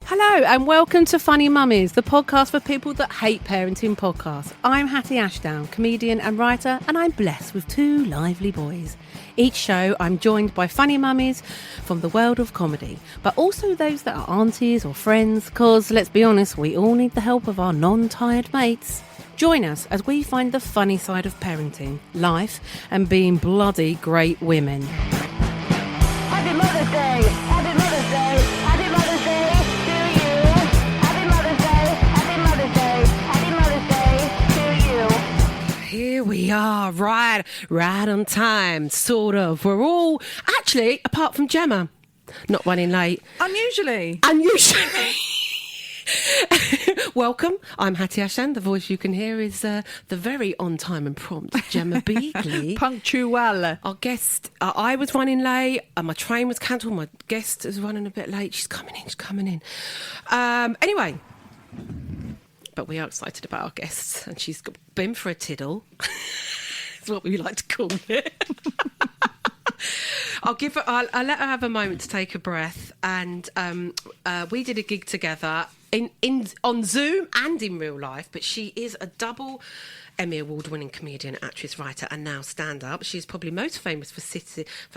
Hello and welcome to Funny Mummies, the podcast for people that hate parenting podcasts. I'm Hatty Ashdown, comedian and writer, and I'm blessed with two lively boys. Each show I'm joined by funny mummies from the world of comedy, but also those that are aunties or friends, because let's be honest, we all need the help of our non-tired mates. Join us as we find the funny side of parenting, life, and being bloody great women. Happy Mother's Day! Happy Mother's Day! Happy Mother's Day to you! Happy Mother's Day! Happy Mother's Day! Happy Mother's Day to you! Here we are, right on time, sort of. We're all, actually, apart from Gemma, not running late. Unusually. Welcome, I'm Hatty Ashdown. The voice you can hear is the very on-time and prompt Gemma Beagley. Punctual. Our guest, I was running late, my train was cancelled, my guest is running a bit late. She's coming in. Anyway, but we are excited about our guests, and she's been for a tiddle. It's what we like to call it. I'll let her have a moment to take a breath, and we did a gig together on Zoom and in real life, but she is a double Emmy Award winning comedian, actress, writer, and now stand-up. She's probably most famous for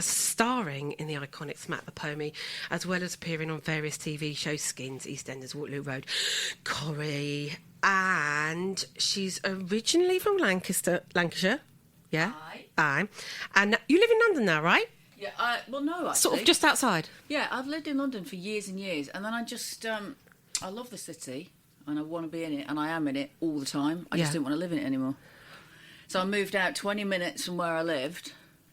starring in the iconic Smack the Pony, as well as appearing on various TV shows, Skins, EastEnders, Waterloo Road, Corrie, and she's originally from Lancashire. Yeah? Aye. And you live in London now, right? Yeah, well, no, actually. Sort of just outside? Yeah, I've lived in London for years and years, and then I just, I love the city, and I want to be in it, and I am in it all the time. I just didn't want to live in it anymore. So I moved out 20 minutes from where I lived,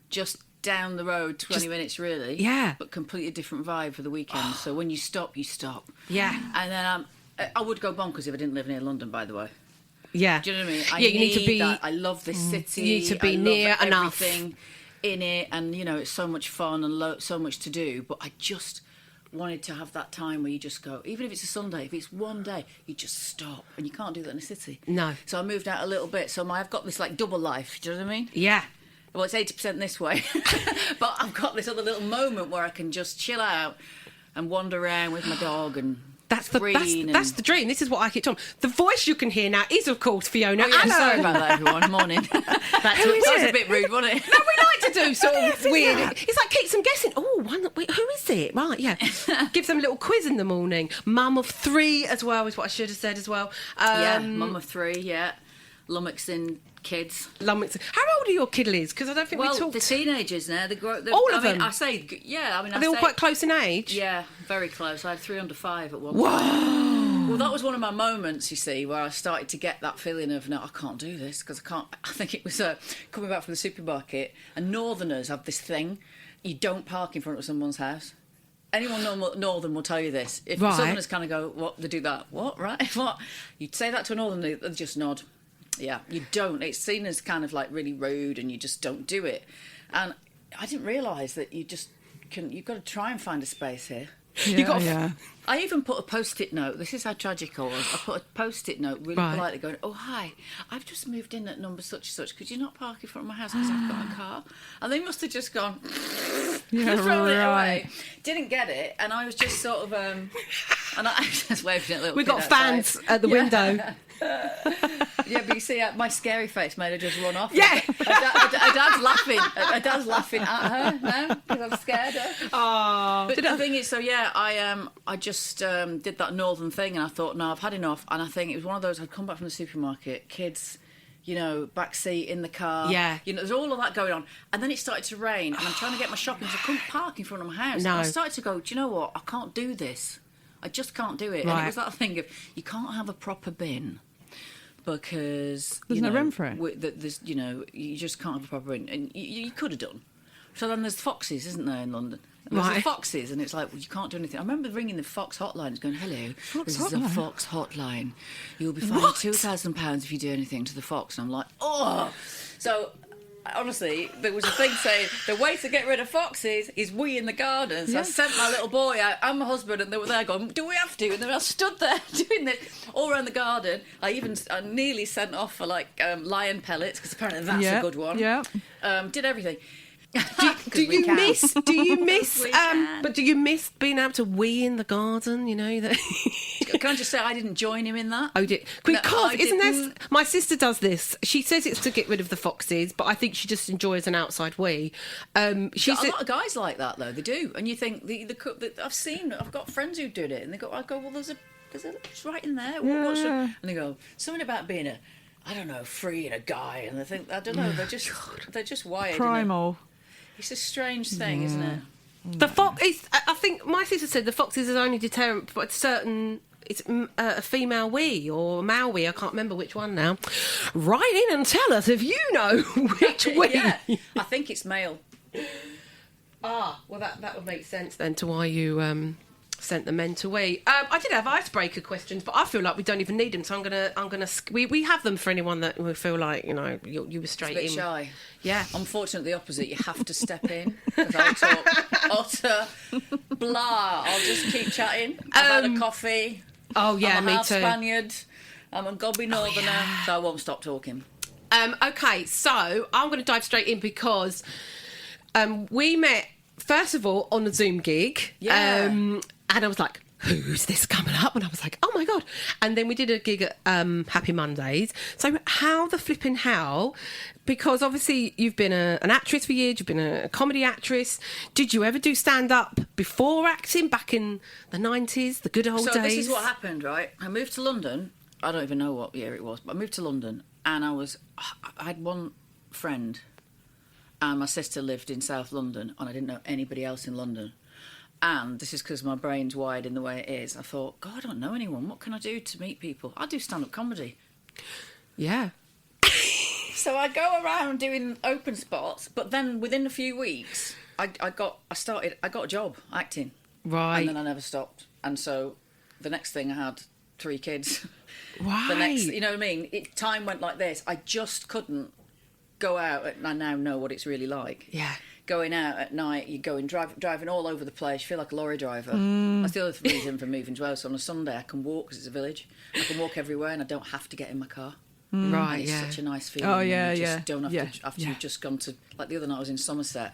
just down the road, 20 minutes really. Yeah. But completely different vibe for the weekend. So when you stop, you stop. Yeah. And then I would go bonkers if I didn't live near London, by the way. Yeah. Do you know what I mean? You need to be... that. I love this city. You need to be I near love enough. Everything in it, and, you know, it's so much fun and so much to do, but I just wanted to have that time where you just go, even if it's a Sunday, if it's one day, you just stop, and you can't do that in a city. No. So I moved out a little bit, so I've got this, like, double life, do you know what I mean? Yeah. Well, it's 80% this way, but I've got this other little moment where I can just chill out and wander around with my dog and... That's the dream. This is what I keep on. The voice you can hear now is, of course, Fiona Allen. Oh, yeah, sorry about that, everyone. Morning. That was a bit rude, wasn't it? No, we like to do sort of weird. It's like keeps them guessing. Oh, who is it? Right, yeah. Gives them a little quiz in the morning. Mum of 3 as well is what I should have said as well. Yeah, mum of 3. Yeah, lummoxing kids. How old are your kiddies? Because I don't think we talked. Well, the teenagers now. All of them. I say, yeah. Are they all quite close in age? Yeah, very close. I had 3 under 5 at one Whoa. point. Well, that was one of my moments, you see, where I started to get that feeling of, no, I can't do this because I can't. I think it was coming back from the supermarket, and Northerners have this thing: you don't park in front of someone's house. Anyone Northern will tell you this. If Southerners kind of go, what, they do that? What, right? What? You'd say that to a Northerner, they'd just nod. Yeah, you don't. It's seen as kind of like really rude, and you just don't do it. And I didn't realise that you've got to try and find a space here. Yeah, I even put a post-it note. This is how tragic I was. I put a post-it note really politely going, oh, hi, I've just moved in at number such and such. Could you not park in front of my house because I've got a car? And they must have just gone, thrown it away. Didn't get it. And I was just sort of, and I just waved at a little We've kid got outside. fans at the window. Yeah, but you see, my scary face made her just run off. Yeah. Her dad's laughing. Her dad's laughing at her now because I've scared her. Oh. But the thing is, so yeah, I just did that northern thing, and I thought, no, I've had enough. And I think it was one of those. I'd come back from the supermarket, kids, you know, back seat in the car. Yeah. You know, there's all of that going on, and then it started to rain, and I'm trying to get my shopping, so I couldn't park in front of my house. No. And I started to go, do you know what? I can't do this. I just can't do it. Right. And it was that thing of you can't have a proper bin. Because there's no room for it. There's, you know, you just can't have a proper bin, and you could have done. So then there's Foxes, isn't there, in London? And there's the Foxes, and it's like, well, you can't do anything. I remember ringing the Fox hotline, and going, "Hello, this is a Fox hotline. You'll be fined £2,000 if you do anything to the Fox." And I'm like, oh. So honestly, there was a thing saying the way to get rid of foxes is we in the garden. So I sent my little boy out and my husband, and they were there going, do we have to? And then I stood there doing this all around the garden. I nearly sent off for like lion pellets, because apparently that's a good one. Yeah. Did everything. Do you miss? Do you miss? We can. But do you miss being able to wee in the garden? You know that. Can I just say I didn't join him in that? Oh, because I isn't there? didn't. My sister does this. She says it's to get rid of the foxes, but I think she just enjoys an outside wee. She A said, lot of guys like that though. They do, and you think I've got friends who did it, and I go, well, there's a it's right in there. And they go something about being I don't know, free and a guy, and they think I don't know. They're just wired. Primal. It's a strange thing, isn't it? the fox is. I think my sister said the foxes is only deterrent for certain. It's a female wee or a male wee. I can't remember which one now. Write in and tell us if you know which wee. Yeah, I think it's male. Ah, well, that would make sense then to why you sent the men to wee. I did have icebreaker questions, but I feel like we don't even need them. So I'm gonna. We have them for anyone that we feel like you were straight It's a bit in. shy. Yeah. Unfortunately, the opposite. You have to step in because I'll talk utter blah. I'll just keep chatting. I've had a coffee. Oh yeah, I'm a me half too. Spaniard. I'm a gobby northerner, so I won't stop talking. Okay, so I'm going to dive straight in because we met first of all on the Zoom gig. Yeah. And I was like, who's this coming up? And I was like, oh my God. And then we did a gig at Happy Mondays. So how the flipping hell? Because obviously you've been an actress for years, you've been a comedy actress. Did you ever do stand-up before acting back in the 90s, the good old days? So this is what happened, right? I moved to London. I don't even know what year it was, but I moved to London and I had one friend and my sister lived in South London and I didn't know anybody else in London. And this is because my brain's wired in the way it is. I thought, God, I don't know anyone. What can I do to meet people? I do stand-up comedy. Yeah. So I go around doing open spots, but then within a few weeks, I got a job acting. Right. And then I never stopped. And so the next thing I had 3 kids. Right. The next, you know what I mean? Time went like this. I just couldn't go out, and I now know what it's really like. Yeah. Going out at night, you go and driving all over the place. You feel like a lorry driver. That's the other reason for moving as well. So on a Sunday, I can walk because it's a village. I can walk everywhere, and I don't have to get in my car. Right. And it's Yeah. such a nice feeling. Oh, when yeah, you just yeah. don't have Yeah. to after Yeah. you've just gone to, like the other night I was in Somerset.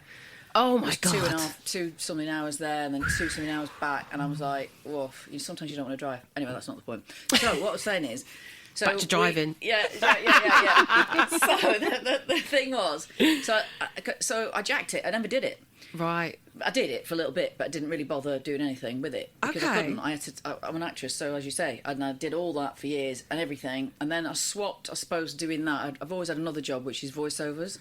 Oh It my was God. 2 something hours there and then 2 something hours back, and I was like, woof, sometimes you don't want to drive. Anyway, that's not the point. So what I was saying is, Back to driving. Yeah. So the thing was, so I jacked it. I never did it. Right. I did it for a little bit, but I didn't really bother doing anything with it because I Okay. couldn't. I'm an actress, so as you say, and I did all that for years and everything, and then I swapped. I suppose doing that. I've always had another job, which is voiceovers.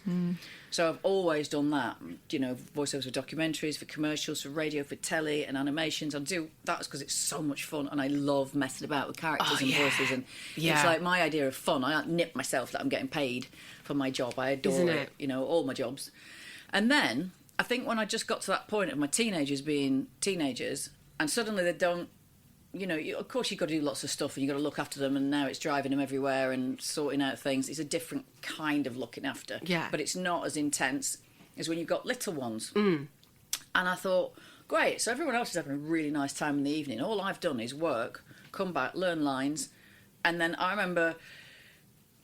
So I've always done that. Voiceovers for documentaries, for commercials, for radio, for telly, and animations. I do that because it's so much fun, and I love messing about with characters and voices. And it's like my idea of fun. I nip myself that I'm getting paid for my job. I adore Isn't it. All my jobs, and then. I think when I just got to that point of my teenagers being teenagers and suddenly they don't, of course you've got to do lots of stuff and you've got to look after them, and now it's driving them everywhere and sorting out things. It's a different kind of looking after. Yeah. But it's not as intense as when you've got little ones. And I thought, great, so everyone else is having a really nice time in the evening. All I've done is work, come back, learn lines. And then I remember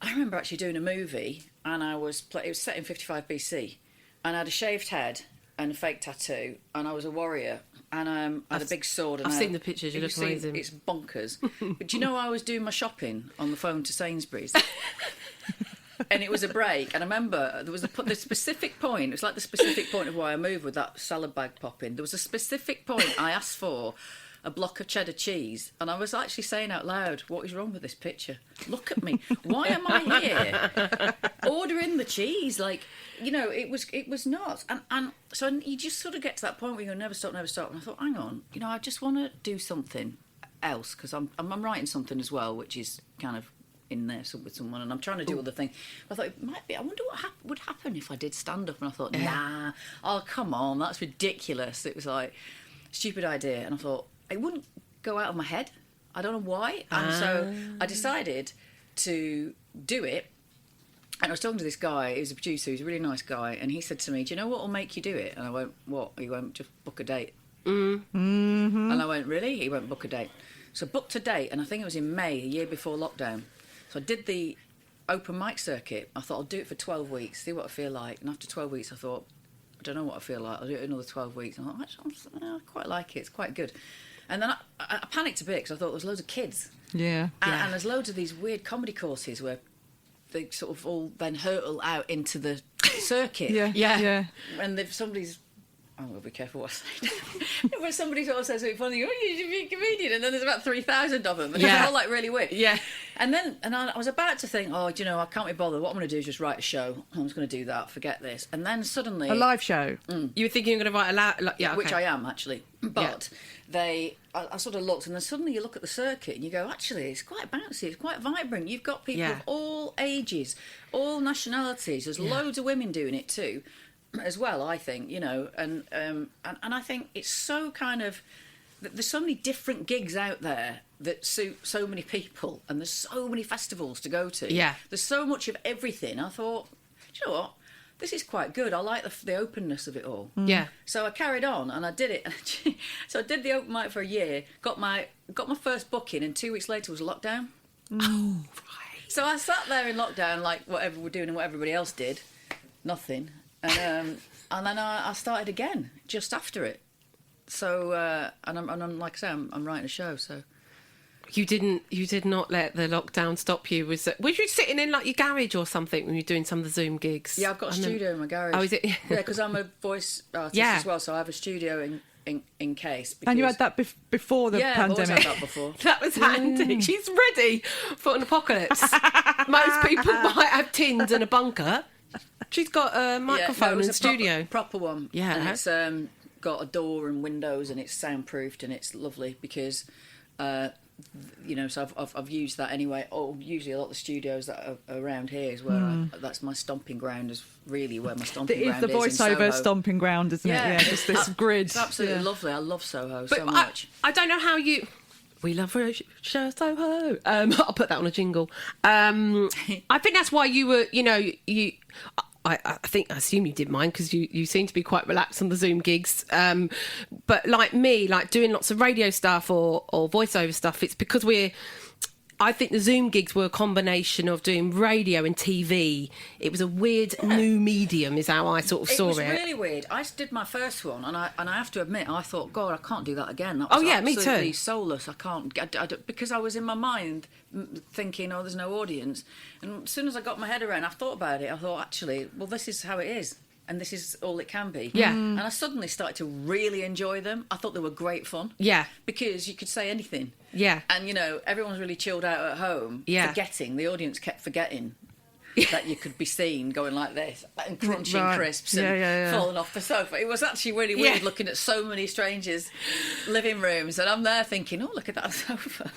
actually doing a movie and it was set in 55 BC. And I had a shaved head and a fake tattoo, and I was a warrior, and I had a big sword. And I've seen the pictures. You look amazing. It's bonkers. But do you know I was doing my shopping on the phone to Sainsbury's, and it was a break. And I remember there was the specific point. It was like the specific point of why I moved with that salad bag popping. There was a specific point I asked for a block of cheddar cheese, and I was actually saying out loud, what is wrong with this picture? Look at me. Why am I here ordering the cheese? It was nuts. And so you just sort of get to that point where you go, never stop. And I thought, hang on, I just want to do something else, because I'm writing something as well, which is kind of in there with someone, and I'm trying to do other things. I thought it might be, I wonder what would happen if I did stand up. And I thought, nah, oh, come on, that's ridiculous. It was like, stupid idea. And I thought, it wouldn't go out of my head. I don't know why. And so I decided to do it. And I was talking to this guy, he was a producer, he's a really nice guy, and he said to me, do you know what will make you do it? And I went, what? He went, just book a date. And I went, really? He went, book a date. So booked a date, and I think it was in May, a year before lockdown. So I did the open mic circuit. I thought I'll do it for 12 weeks, see what I feel like. And after 12 weeks, I thought, don't know what I feel like. I'll do it another 12 weeks. I'm like, actually, I quite like it. It's quite good. And then I panicked a bit because I thought there was loads of kids. Yeah. And there's loads of these weird comedy courses where they sort of all then hurtle out into the circuit. Yeah. And if somebody's... I'm going to be careful what I say. When somebody sort of says something funny, you should be a comedian, and then there's about 3,000 of them, and they're all like really weird. Yeah. And then I was about to think, I can't be bothered. What I'm going to do is just write a show. I'm just going to do that. Forget this. And then suddenly... A live show? You were thinking you're going to write a okay. Which I am, actually. But I sort of looked, and then suddenly you look at the circuit and you go, actually, it's quite bouncy, it's quite vibrant. You've got people of all ages, all nationalities. There's loads of women doing it too, as well, I think, and I think it's so kind of... There's so many different gigs out there that suit so many people, and there's so many festivals to go to. Yeah. There's so much of everything. I thought, do you know what? This is quite good. I like the openness of it all. Yeah. So I carried on and I did it. So I did the open mic for a year, got my first booking, and 2 weeks later was lockdown. Oh, right. So I sat there in lockdown, like whatever we're doing and what everybody else did, nothing. And then I started again just after it. So and I'm like I say, I'm writing a show. So you did not let the lockdown stop you. Was you sitting in like your garage or something when you're doing some of the Zoom gigs? Yeah, I've got a studio in my garage. Oh, is it? Yeah, because I'm a voice artist as well, so I have a studio in case. Because... And you had that before the pandemic? Yeah, I've always had that before. That was handy. She's ready for an apocalypse. Most people might have tins and a bunker. She's got a microphone and studio. Proper one. Yeah. And it's got a door and windows, and it's soundproofed, and it's lovely because... so I've used that anyway. Usually a lot of the studios that are around here is where that's my stomping ground. Is really where my stomping ground is. It is the voiceover stomping ground, isn't it? Yeah, just this grid. It's absolutely lovely. I love Soho so much. I don't know how you. We love Soho. I'll put that on a jingle. I think that's why you were. I assume you did mine because you seem to be quite relaxed on the Zoom gigs. But like me, like doing lots of radio stuff or voiceover stuff, it's because I think the Zoom gigs were a combination of doing radio and TV. It was a weird new medium, is how I sort of saw it. It was really weird. I did my first one, and I have to admit, I thought, God, I can't do that again. That was me too. Absolutely soulless. I can't, because I was in my mind thinking, there's no audience. And as soon as I got my head around, I thought about it. I thought, actually, well, this is how it is. And this is all it can be. Yeah. And I suddenly started to really enjoy them. I thought they were great fun. Yeah. Because you could say anything. Yeah. And, everyone's really chilled out at home. Yeah. The audience kept forgetting that you could be seen going like this and crunching crisps and falling off the sofa. It was actually really weird looking at so many strangers' living rooms, and I'm there thinking, look at that sofa.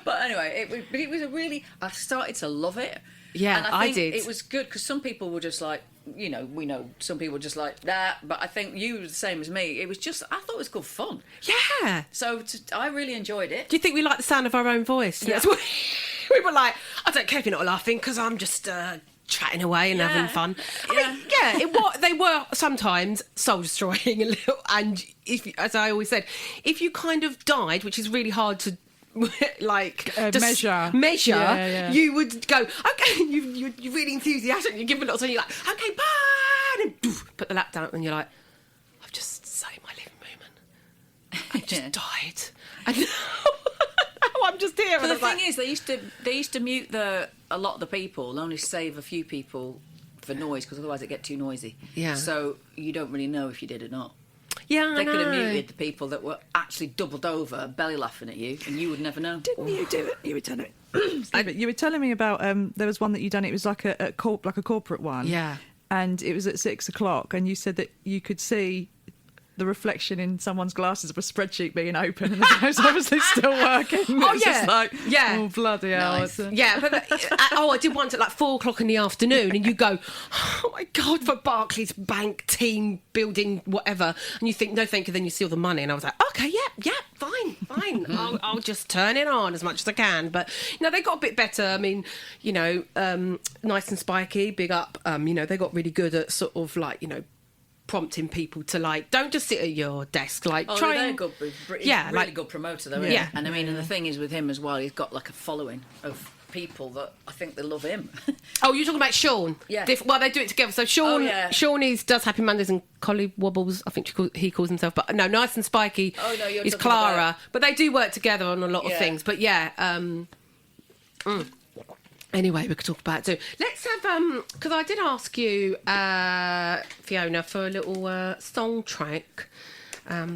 But anyway, it was a really... I started to love it. Yeah, and I think did. It was good because some people were just like, we know some people were just like that, but I think you were the same as me. It was just, I thought it was good fun. Yeah. So I really enjoyed it. Do you think we like the sound of our own voice? Yeah. We were like, I don't care if you're not laughing because I'm just chatting away and having fun. I mean, they were sometimes soul destroying a little. And as I always said, if you kind of died, which is really hard to measure, you would go, okay, you're really enthusiastic, you give a little time, you're like, okay, bye, and then put the lap down, and you're like, I've just saved my living moment. I just died, and now I'm just here. But the thing is, they used to mute a lot of the people, and only save a few people for noise, because otherwise it get too noisy. Yeah. So you don't really know if you did or not. Yeah, they could have muted the people that were actually doubled over, belly laughing at you, and you would never know. Didn't you do it? You were telling me. You were telling me about there was one that you done. It was like a corporate one. Yeah, and it was at 6 o'clock, and you said that you could see the reflection in someone's glasses of a spreadsheet being open, and the guy's obviously still working. Oh, it's just like, oh, bloody hell. Nice. Yeah, but I did once at like 4 o'clock in the afternoon, and you go, oh my God, for Barclays Bank team building whatever, and you think, no thank you, then you see all the money, and I was like, okay, yeah, fine. I'll just turn it on as much as I can. But they got a bit better. I mean, nice and spiky, big up. They got really good at sort of like, prompting people to like, don't just sit at your desk, like Oh, try they're and good. He's Yeah, really like- good promoter, though. Yeah. And I mean, and the thing is with him as well, he's got like a following of people that I think they love him. Oh, you're talking about Sean? Yeah. Well, they do it together. So Sean, Oh, yeah. Does Happy Mondays and Collie Wobbles. I think he calls himself. But no, Nice and Spiky Oh, no, you're is talking Clara. about- But they do work together on a lot of Yeah. things. But yeah. Anyway, we could talk about it too. Let's have because I did ask you, Fiona, for a little song track.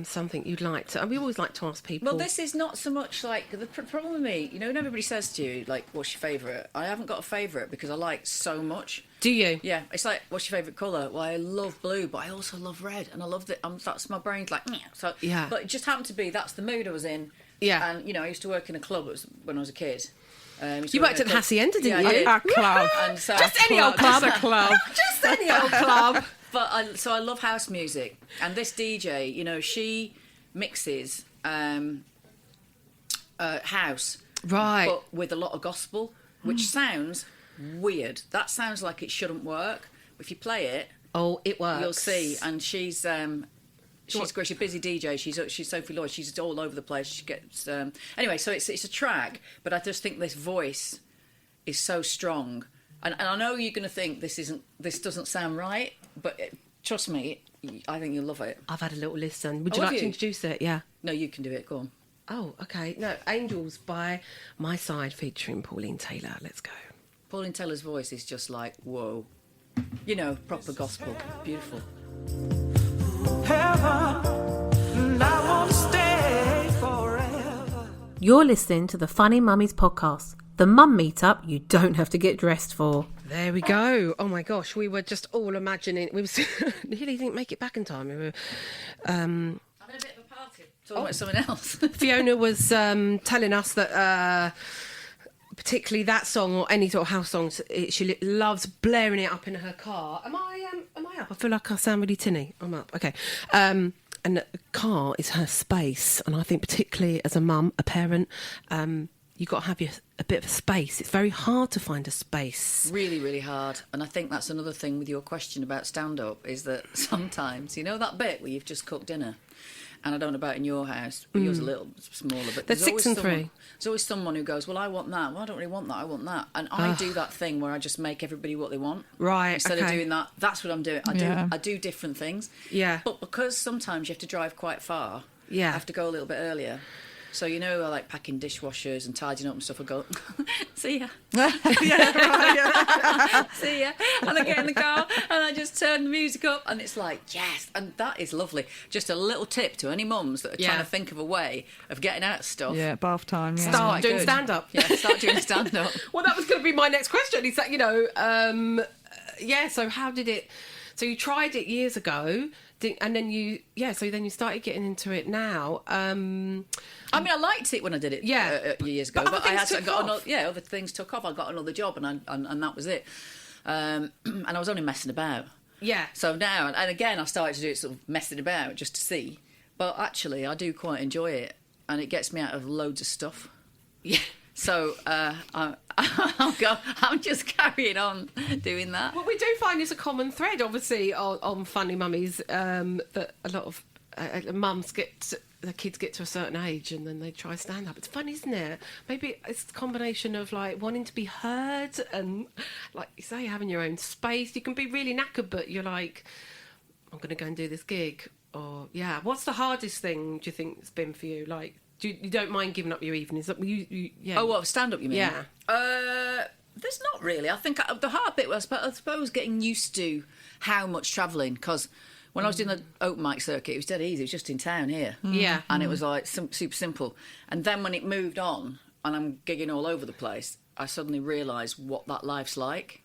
Something you'd like to. We always like to ask people. Well, this is not so much like the problem with me. You know, when everybody says to you, like, "What's your favourite?" I haven't got a favourite because I like so much. Do you? Yeah, it's like, "What's your favourite colour?" Well, I love blue, but I also love red, and I love that. That's my brain's like, "Meh." So Yeah. But it just happened to be that's the mood I was in. Yeah. And you know, I used to work in a club when I was a kid. You worked at the Hacienda, didn't Yeah, I you? did. A club. And so Just any old club. Just a club. Just any old club. But I love house music, and this DJ, you know, she mixes house, Right. but with a lot of gospel, which sounds weird. That sounds like it shouldn't work. If you play it, Oh, it works. you'll see. And she's great. She's a busy DJ. She's Sophie Lloyd. She's all over the place. She gets anyway. So it's a track, but I just think this voice is so strong. And I know you're going to think this doesn't sound right, but trust me, I think you'll love it. I've had a little listen. Would Oh, you have like to you? introduce it? Yeah. No, you can do it. Go on. Oh, okay. No, Angels by My Side featuring Pauline Taylor. Let's go. Pauline Taylor's voice is just like, whoa. You know, proper gospel. Beautiful. You're listening to the Funny Mummies podcast, the mum meetup you don't have to get dressed for. There we go. Oh my gosh, we were just all imagining. We was nearly didn't make it back in time. We were. Having a bit of a party. Talking about something else. Fiona was telling us that particularly that song or any sort of house songs, she loves blaring it up in her car. Am I up? I feel like I sound really tinny. I'm up. Okay. And the car is her space, and I think particularly as a mum, a parent, you've got to have a bit of a space. It's very hard to find a space. Really, really hard. And I think that's another thing with your question about stand-up is that sometimes, you know that bit where you've just cooked dinner? And I don't know about in your house, but yours a little smaller. But There's 6 and 3. There's always someone who goes, well, I want that. Well, I don't really want that. I want that. And I do that thing where I just make everybody what they want. Right, Instead of okay. doing that, that's what I'm doing. Yeah. I do different things. Yeah. But because sometimes you have to drive quite far, Yeah. I have to go a little bit earlier. So, you know, I like packing dishwashers and tidying up and stuff. I go, see ya. See ya. And I get in the car and I just turn the music up and it's like, yes. And that is lovely. Just a little tip to any mums that are trying to think of a way of getting out of stuff. Yeah, bath time. Yeah. Start quite doing good. stand-up. Yeah, start doing stand-up. Well, that was going to be my next question. Is that, you know, yeah, so how did it... So you tried it years ago, and then you started getting into it now. I mean, I liked it when I did it years ago, But other things took off. other things took off. I got another job and that was it. And I was only messing about. Yeah. So now, and again, I started to do it sort of messing about just to see. But actually, I do quite enjoy it, and it gets me out of loads of stuff. Yeah. So I'm just carrying on doing that. Well, we do find there's a common thread, obviously, on Funny Mummies, that a lot of mums the kids get to a certain age and then they try stand-up. It's fun, isn't it? Maybe it's a combination of, like, wanting to be heard and, like you say, having your own space. You can be really knackered, but you're like, I'm going to go and do this gig. Or, yeah. What's the hardest thing, do you think, it's been for you? Like, you don't mind giving up your evenings? Yeah. Oh, what, stand-up, you mean? Yeah. There's not really. I think the hard bit was, I suppose, getting used to how much travelling, because when I was doing the open mic circuit, it was dead easy. It was just in town here. Yeah. And it was, like, super simple. And then when it moved on, and I'm gigging all over the place, I suddenly realised what that life's like.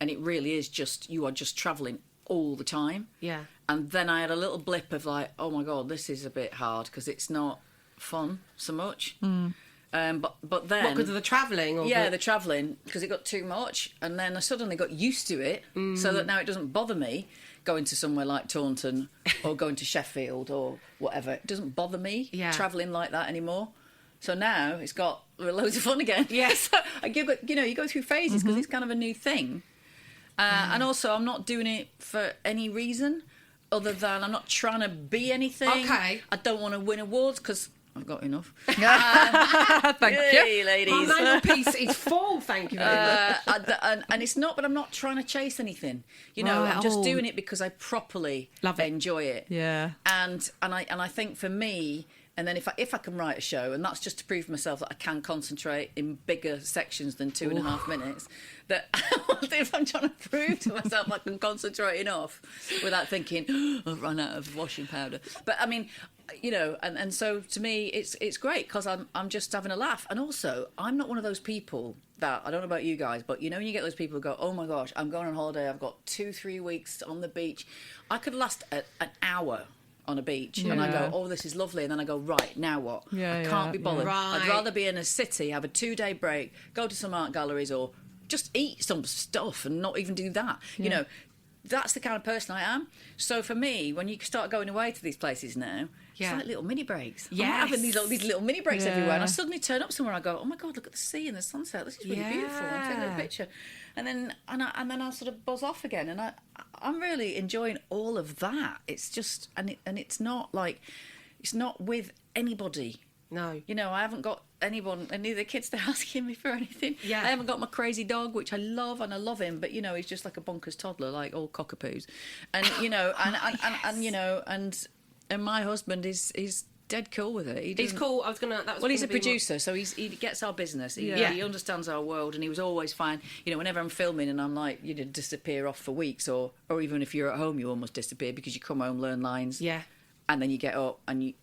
And it really is just, you are just travelling all the time. Yeah. And then I had a little blip of, like, oh, my God, this is a bit hard, because it's not fun so much. But then... What, because of the travelling? Yeah, the travelling, because it got too much. And then I suddenly got used to it, so that now it doesn't bother me going to somewhere like Taunton or going to Sheffield or whatever. It doesn't bother me travelling like that anymore. So now it's got loads of fun again. Yes. So you go through phases because it's kind of a new thing. And also, I'm not doing it for any reason other than I'm not trying to be anything. Okay. I don't want to win awards because I've got enough. Thank Hey, you. ladies. My mantelpiece is full, thank you very much. And it's not, but I'm not trying to chase anything. You know, Right, I'm just oh. doing it because I properly Love it. enjoy it. Yeah. And I think for me, and then if I can write a show, and that's just to prove myself that I can concentrate in bigger sections than 2.5 minutes, that if I'm trying to prove to myself I can concentrate enough without thinking, I've run out of washing powder. But I mean, you know, and so to me, it's great because I'm just having a laugh. And also, I'm not one of those people that, I don't know about you guys, but you know when you get those people who go, oh my gosh, I'm going on holiday, I've got 2-3 weeks on the beach. I could last an hour on a beach and I go, oh, this is lovely, and then I go, right, now what? I can't be bothered. Right. I'd rather be in a city, have a 2-day break, go to some art galleries, or just eat some stuff and not even do that. You know, that's the kind of person I am. So for me, when you start going away to these places now, it's like little mini breaks. I'm having these little mini breaks everywhere, and I suddenly turn up somewhere, I go, oh my God, look at the sea and the sunset, this is really beautiful, I'm taking a picture. And then I sort of buzz off again, and I'm really enjoying all of that. It's just, and it's not like, it's not with anybody. No. You know, I haven't got anyone, any of the kids they're asking me for anything. Yeah. I haven't got my crazy dog, which I love, and I love him, but you know, he's just like a bonkers toddler, like all cockapoos. And you know, and you know, and my husband is dead cool with it. He's cool. I was gonna. That was Well, he's gonna a be producer, so he gets our business. He understands our world, and he was always fine. You know, whenever I'm filming and I'm like, you disappear off for weeks, or even if you're at home, you almost disappear because you come home, learn lines, and then you get up and you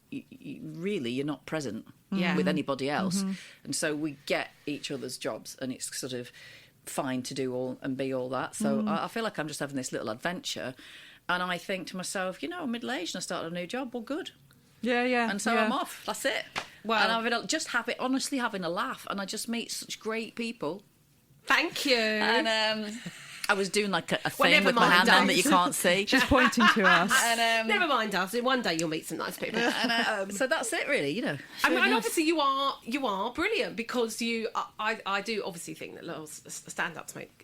really you're not present with anybody else, and so we get each other's jobs, and it's sort of fine to do all and be all that. So I feel like I'm just having this little adventure, and I think to myself, you know, I'm middle-aged and I started a new job. Well, good. Yeah. And so I'm off. That's it. Well, and I've just honestly having a laugh, and I just meet such great people. Thank you. And I was doing like a thing never with my mind, hand on that Dave. you can't see. She's pointing to us. And, Never mind us. One day you'll meet some nice people. so that's it, really. You know. I mean, and obviously you are brilliant because I do obviously think that little stand-ups make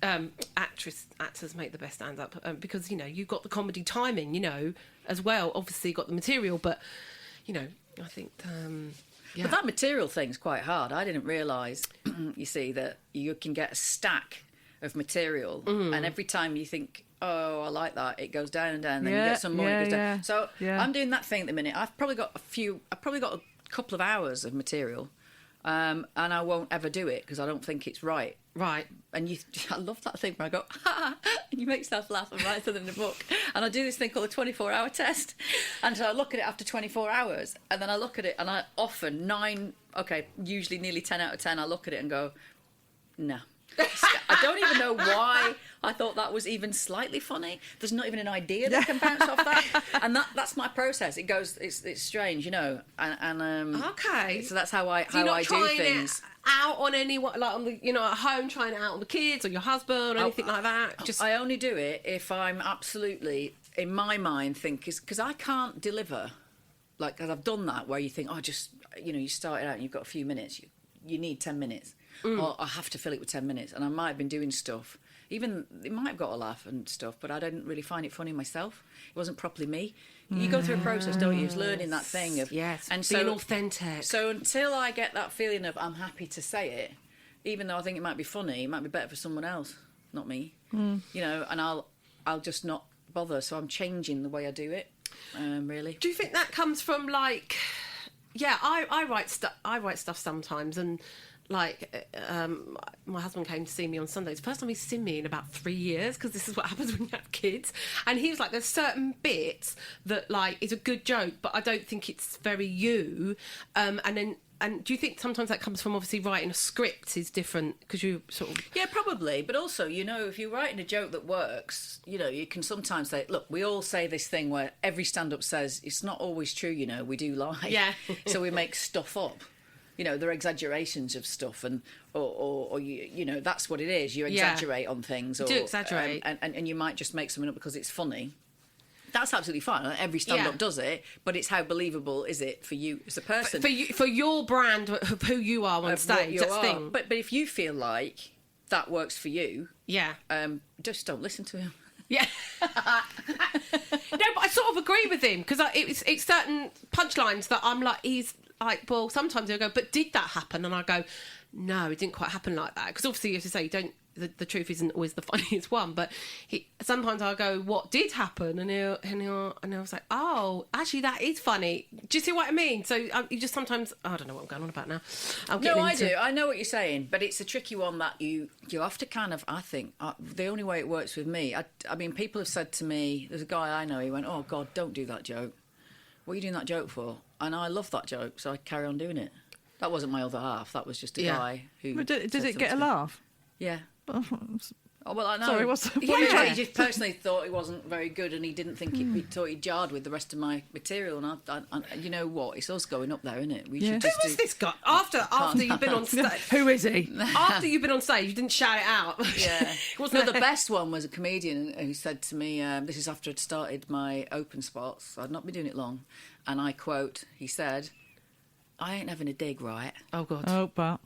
actors make the best stand-up because you know you've got the comedy timing, you know, as well. Obviously you've got the material, but you know, I think. But that material thing's quite hard. I didn't realise, you see, that you can get a stack of material, and every time you think, oh, I like that, it goes down and down, then you get some more, it goes down. So I'm doing that thing at the minute. I've probably got a couple of hours of material, and I won't ever do it because I don't think it's right. Right. And I love that thing where I go, ha, and you make yourself laugh and write something in the book. And I do this thing called the 24-hour test. And so I look at it after 24 hours, and then I look at it, and I often usually nearly 10 out of 10, I look at it and go, no. I don't even know why I thought that was even slightly funny. There's not even an idea that can bounce off that. And that's my process. It goes, it's strange, you know. And okay. So that's how I not do things. Out on anyone, like on the, you know, at home, trying it out on the kids or your husband or anything like that. Just I only do it if I'm absolutely, in my mind, because I can't deliver. Like, because I've done that where you think, oh, just, you know, you start it out and you've got a few minutes. You need 10 minutes. Or I have to fill it with 10 minutes. And I might have been doing stuff. Even, it might have got a laugh and stuff, but I didn't really find it funny myself. It wasn't properly me. You go through a process, don't you? It's learning that thing of... Yes, and being so, authentic. So until I get that feeling of I'm happy to say it, even though I think it might be funny, it might be better for someone else, not me. You know, and I'll just not bother. So I'm changing the way I do it, really. Do you think that comes from like... Yeah, I write stuff sometimes, and... Like, my husband came to see me on Sunday. It's the first time he's seen me in about 3 years, because this is what happens when you have kids. And he was like, there's certain bits that, like, is a good joke, but I don't think it's very you. And do you think sometimes that comes from, obviously, writing a script is different, because you sort of... Yeah, probably. But also, you know, if you're writing a joke that works, you know, you can sometimes say, look, we all say this thing where every stand-up says, it's not always true, you know, we do lie. Yeah. So we make stuff up. You know, there are exaggerations of stuff, and or you know, that's what it is. You exaggerate on things. You do exaggerate. And you might just make something up because it's funny. That's absolutely fine. Every stand-up does it, but it's how believable is it for you as a person? For your brand of who you are on stage, that's the thing. But if you feel like that works for you, yeah, just don't listen to him. Yeah. No, but I sort of agree with him because it's certain punchlines that I'm like, he's like, well, sometimes he'll go, but did that happen? And I go, no, it didn't quite happen like that. Because obviously, as you say, you don't. The truth isn't always the funniest one, but sometimes I'll go, what did happen? And I was like, oh, actually, that is funny. Do you see what I mean? So you just sometimes, I don't know what I'm going on about now. I do. I know what you're saying, but it's a tricky one that you have to kind of, I think, the only way it works with me, I mean, people have said to me, there's a guy I know, he went, oh, God, don't do that joke. What are you doing that joke for? And I love that joke, so I carry on doing it. That wasn't my other half. That was just a guy who... Does it get a laugh? Yeah. Oh, well, I know. Sorry, He just personally thought he wasn't very good, and he didn't think he thought he jarred with the rest of my material. And I you know what? It's us going up there, isn't it? We should just Who is this guy? After you've been on stage, who is he? After you've been on stage, you didn't shout it out. Yeah. No, the best one was a comedian who said to me, "This is after I'd started my open spots. I'd not been doing it long," and I quote, he said, "I ain't having a dig, right?" Oh God. Oh, but.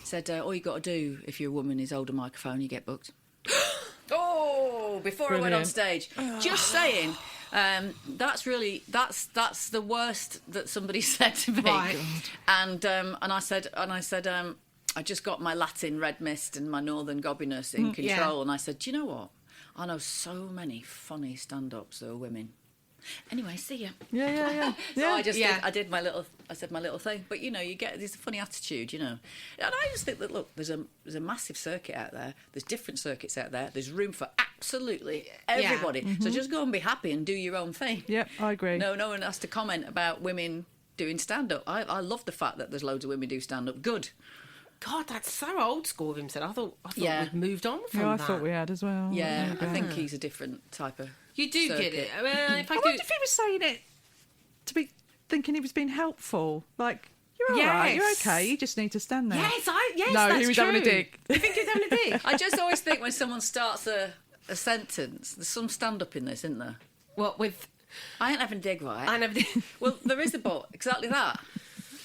Said, all you got to do if you're a woman is hold a microphone, you get booked. Oh, before Brilliant. I went on stage. Just saying, that's the worst that somebody said to me. Right. And I said, I just got my Latin red mist and my northern gobbiness in control. Yeah. And I said, do you know what? I know so many funny stand-ups that are women. Anyway, see ya. Yeah. So I did my little. I said my little thing, but you know, you get this funny attitude, you know. And I just think that look, there's a massive circuit out there. There's different circuits out there. There's room for absolutely everybody. Yeah. So just go and be happy and do your own thing. Yep, I agree. No one has to comment about women doing stand up. I love the fact that there's loads of women do stand up. Good. God, that's so old school of him. Said I thought Yeah. we'd moved on from Yeah, I that. thought we had as well. Yeah, I think he's a different type of. You do circuit. get it. Well, if I I do, wonder if he was saying it to be thinking he was being helpful. Like, you're all right, you're Yes. okay, you just need to stand there. yes, No, that's he was true. having a dig. You think he was having a dig? I just always think when someone starts a sentence, there's some stand up in this, isn't there? What with? I ain't having a dig, right? I never did. Well, there is a but. Exactly that.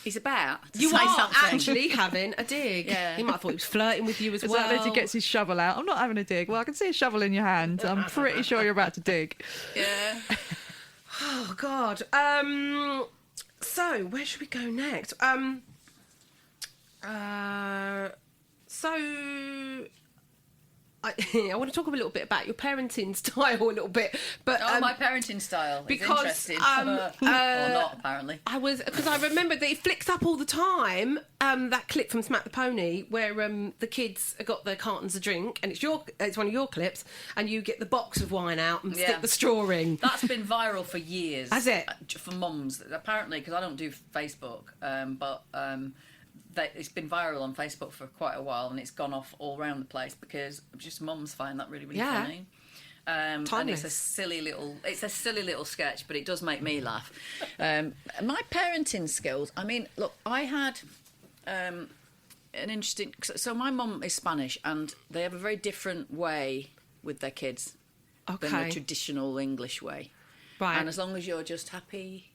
He's about to You say are something. actually having a dig. Yeah. He might have thought he was flirting with you as Is well. that as he gets his shovel out? I'm not having a dig. Well, I can see a shovel in your hand. I'm pretty sure you're about to dig. Yeah. Oh God. So where should we go next? So I want to talk a little bit about your parenting style a little bit, but My parenting style is because, interesting. Or not, apparently. because I remember that it flicks up all the time. That clip from Smack the Pony where the kids have got their cartons of drink, and it's one of your clips, and you get the box of wine out and stick the straw in. That's been viral for years. Has it? For mums, apparently, because I don't do Facebook, but it's been viral on Facebook for quite a while, and it's gone off all around the place because just mums find that really, really funny. And it's a silly little sketch, but it does make me laugh. My parenting skills. I mean, look, I had an interesting. So my mum is Spanish, and they have a very different way with their kids than the traditional English way. Right. And as long as you're just happy,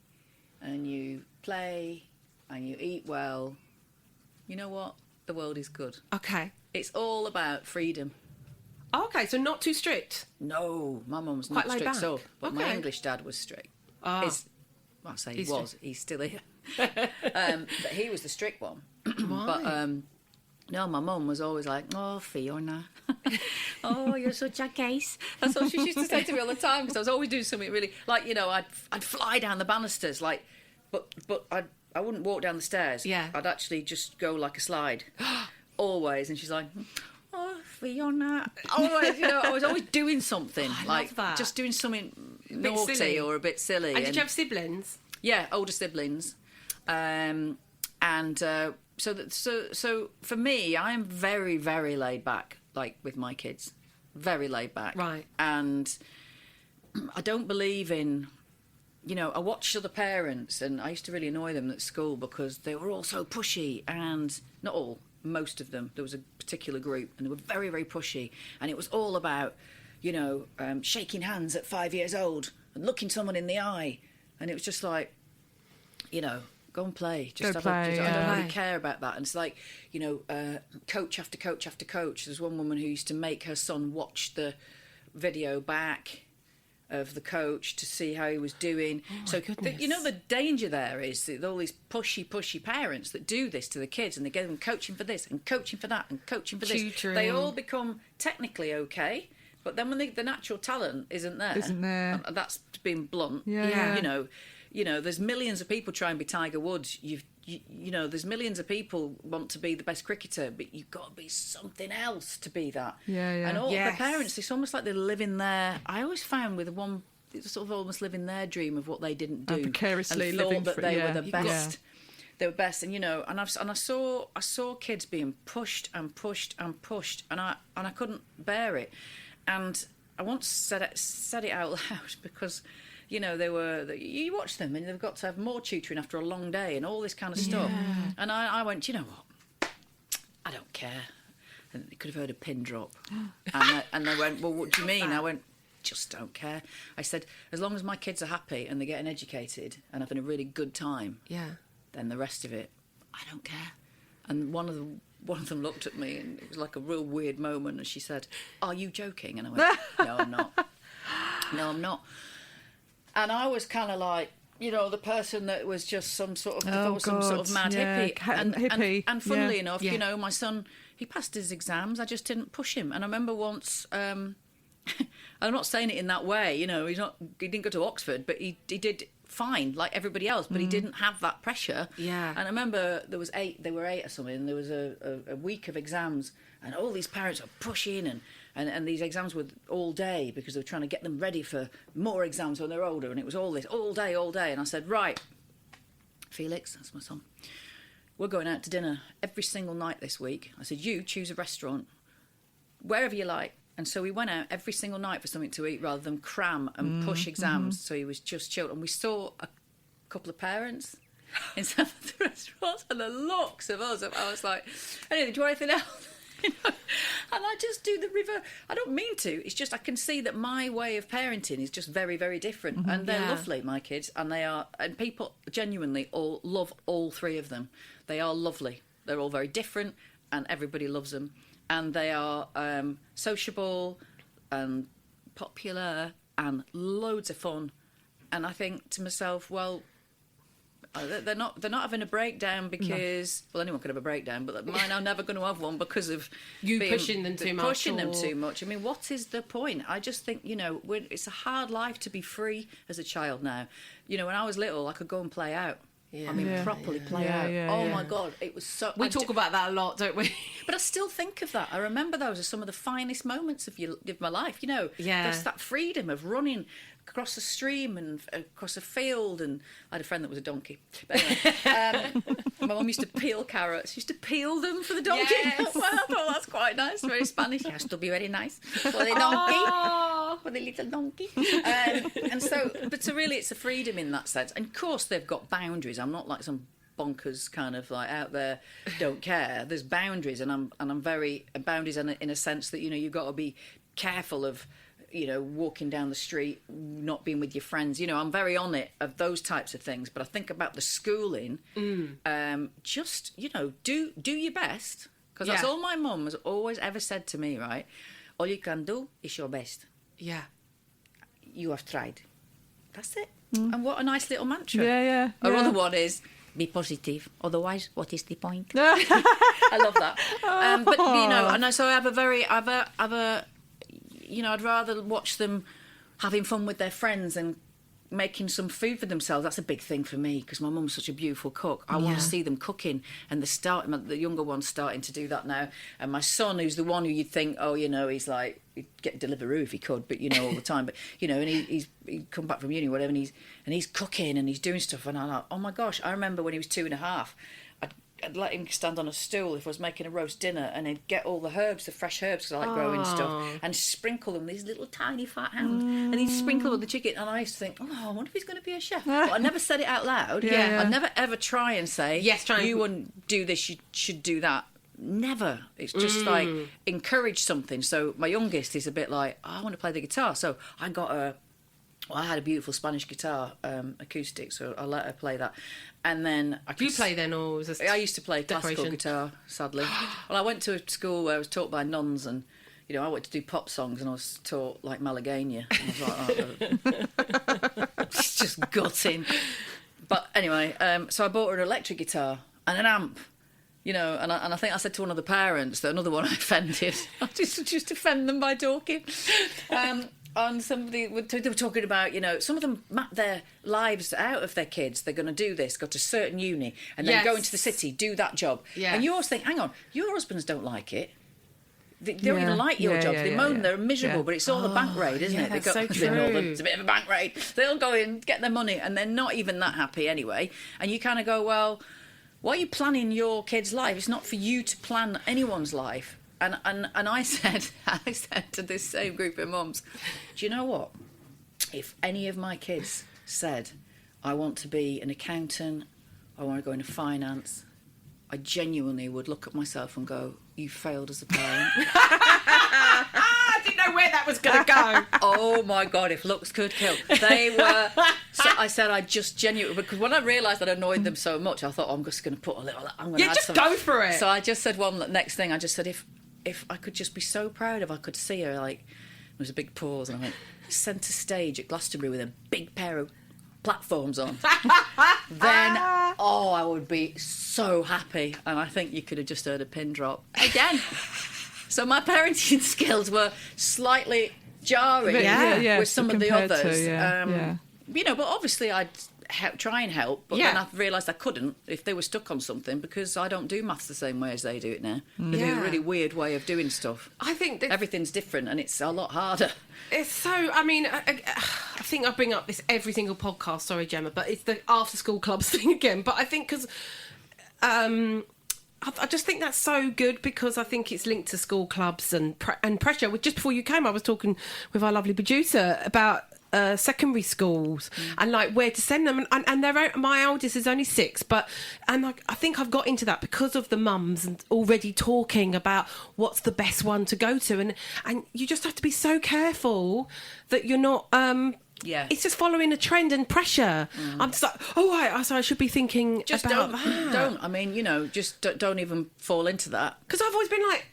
and you play, and you eat well, you know what? The world is good. Okay. It's all about freedom. Okay, so not too strict. No, my mum was Quite not laid strict back. at all. But my Okay. English dad was strict. Ah. I say he was. He's still here. But he was the strict one. But no, my mum was always like, "Oh, Fiona, oh, you're such a case." That's what she used to say to me all the time because I was always doing something really like, you know, I'd fly down the banisters like, but I wouldn't walk down the stairs. Yeah. I'd actually just go like a slide, always. And she's like, "Oh, Fiona." Always, you know, I was always doing something, love that. just doing something bit naughty silly. or a bit silly. And did you have siblings? Yeah, older siblings, so for me, I am very, very laid back, like with my kids, very laid back, Right. And I don't believe in. You know, I watched other parents, and I used to really annoy them at school because they were all so pushy, and not all, most of them. There was a particular group, and they were very, very pushy, and it was all about, you know, shaking hands at 5 years old and looking someone in the eye, and it was just like, you know, go and play. I don't really care about that. And it's like, you know, coach after coach after coach. There's one woman who used to make her son watch the video back of the coach to see how he was doing. So goodness. you know, the danger there is that all these pushy parents that do this to the kids, and they get them coaching for this and coaching for that and coaching for this. Tutoring. They all become technically okay, but then when the natural talent isn't there, and that's being blunt. Yeah. You know, there's millions of people trying to be Tiger Woods. You know, there's millions of people want to be the best cricketer, but you've got to be something else to be that. Yeah. And all Yes. the parents, it's almost like they're living their. I always found with one, it's sort of almost living their dream of what they didn't do, vicariously and thought living that for- they yeah. were the best. They were best, and you know, and I saw kids being pushed and pushed and pushed, and I couldn't bear it, and I once said it out loud because. You know, you watch them and they've got to have more tutoring after a long day and all this kind of stuff. And I went, you know what? I don't care. And they could have heard a pin drop. And they went, well, what do you mean? I went, just don't care. I said, as long as my kids are happy and they're getting educated and having a really good time, then the rest of it, I don't care. And one of them looked at me and it was like a real weird moment. And she said, are you joking? And I went, no, I'm not. No, I'm not. And I was kind of like, you know, the person that was just some sort of some sort of mad hippie. Hippie. And funnily enough, you know, my son, he passed his exams. I just didn't push him. And I remember once, I'm not saying it in that way, you know, he didn't go to Oxford, but he did fine like everybody else, but he didn't have that pressure. Yeah. And I remember there were eight or something, and there was a week of exams, and all these parents were pushing, and these exams were all day because they were trying to get them ready for more exams when they're older, and it was all this all day. And I said, right, Felix, that's my son, we're going out to dinner every single night this week. I said, you choose a restaurant wherever you like. And so we went out every single night for something to eat rather than cram and push exams. So he was just chilled. And we saw a couple of parents in some of the restaurants, and the looks of us, I was like, anyway, do you want anything else? You know? And I just do the river. I don't mean to. It's just I can see that my way of parenting is just very, very different. And they're lovely, my kids. And and people genuinely all love all three of them. They are lovely. They're all very different, and everybody loves them. And they are sociable and popular and loads of fun. And I think to myself, well, they're not having a breakdown because well, anyone could have a breakdown, but mine are never going to have one because of you pushing them too much. Pushing them too much. I mean, what is the point? I just think, you know, it's a hard life to be free as a child now. You know, when I was little, I could go and play out. I mean, properly play out. My God, it was so... We talk about that a lot, don't we? But I still think of that. I remember those as some of the finest moments of my life, you know. There's that freedom of running across a stream and across a field, and I had a friend that was a donkey. But anyway, my mum used to peel carrots. She used to peel them for the donkey. Yes. Well, I thought that's quite nice, very Spanish. It has to be very nice for the donkey, for the little donkey. And so, but so really it's a freedom in that sense. And of course they've got boundaries. I'm not like some bonkers kind of like out there don't care. There's boundaries, and I'm very boundaries in a sense that, you know, you've got to be careful of, you know, walking down the street, not being with your friends. You know, I'm very on it of those types of things. But I think about the schooling, just, you know, do your best, because that's all my mum has always ever said to me. Right, all you can do is your best. Yeah, you have tried. That's it. And what a nice little mantra. Yeah. Our other one is be positive. Otherwise, what is the point? I love that. But you know, and so I have a you know, I'd rather watch them having fun with their friends and making some food for themselves. That's a big thing for me because my mum's such a beautiful cook. I want to see them cooking, and the younger one's starting to do that now. And my son, who's the one who you'd think, oh, you know, he's like, he'd get Deliveroo if he could, but you know, all the time. But you know, and he'd come back from uni or whatever, and he's cooking and he's doing stuff, and I'm like, oh my gosh, I remember when he was 2.5. I'd let him stand on a stool if I was making a roast dinner, and he'd get all the herbs, the fresh herbs, because I like growing stuff, and sprinkle them with his little tiny fat hand, and he'd sprinkle with the chicken. And I used to think, oh, I wonder if he's going to be a chef. But I never said it out loud. I'd never ever try and say, you wouldn't do this, you should do that. Never. It's just like encourage something. So my youngest is a bit like, I want to play the guitar. So I had a beautiful Spanish guitar, acoustic, so I let her play that. And then Do you play then, or was this I used to play classical guitar, sadly. Well, I went to a school where I was taught by nuns, and You know, I wanted to do pop songs and I was taught like Malagueña. I was like, it's just gutting. But anyway, so I bought her an electric guitar and an amp, you know, and I think I said to one of the parents that another one I offended. I just offend them by talking. And somebody, they were talking about, you know, some of them map their lives out of their kids. They're going to do this, go to a certain uni, and then go into the city, do that job. Yeah. And you always think, hang on, your husbands don't like it. They don't even like your jobs. They moan, they're miserable, but it's all the bank raid, isn't it? That's so true. It's a bit of a bank raid. They'll go in, get their money, and they're not even that happy anyway. And you kind of go, well, why are you planning your kid's life? It's not for you to plan anyone's life. And I said to this same group of mums, do you know what? If any of my kids said, I want to be an accountant, I want to go into finance, I genuinely would look at myself and go, you failed as a parent. I didn't know where that was going to go. Oh my God, if looks could kill. They were... So I said I just genuinely... Because when I realised I'd annoyed them so much, I thought, oh, I'm just going to put a little... I'm going to add just some. go for it. So I just said next thing, I just said, if I could just be so proud if I could see her, like... There was a big pause and I went, centre stage at Glastonbury with a big pair of platforms on. Then, I would be so happy. And I think you could have just heard a pin drop. Again. So my parenting skills were slightly jarring with some of the others. You know, but obviously I'd try and help, but then I realised I couldn't if they were stuck on something because I don't do maths the same way as they do it now. They do a really weird way of doing stuff. I think that everything's different and it's a lot harder. It's so, I mean, I think I bring up this every single podcast, sorry Gemma, but it's the after school clubs thing again. But I think because I just think that's so good because I think it's linked to school clubs and pressure. Just before you came, I was talking with our lovely producer about secondary schools and like where to send them, and they're my eldest is only 6, and I think I've got into that because of the mums and already talking about what's the best one to go to, and you just have to be so careful that you're not it's just following a trend and pressure. I'm just like, so I should be thinking just about that. Don't I mean, you know, just don't even fall into that, because I've always been like,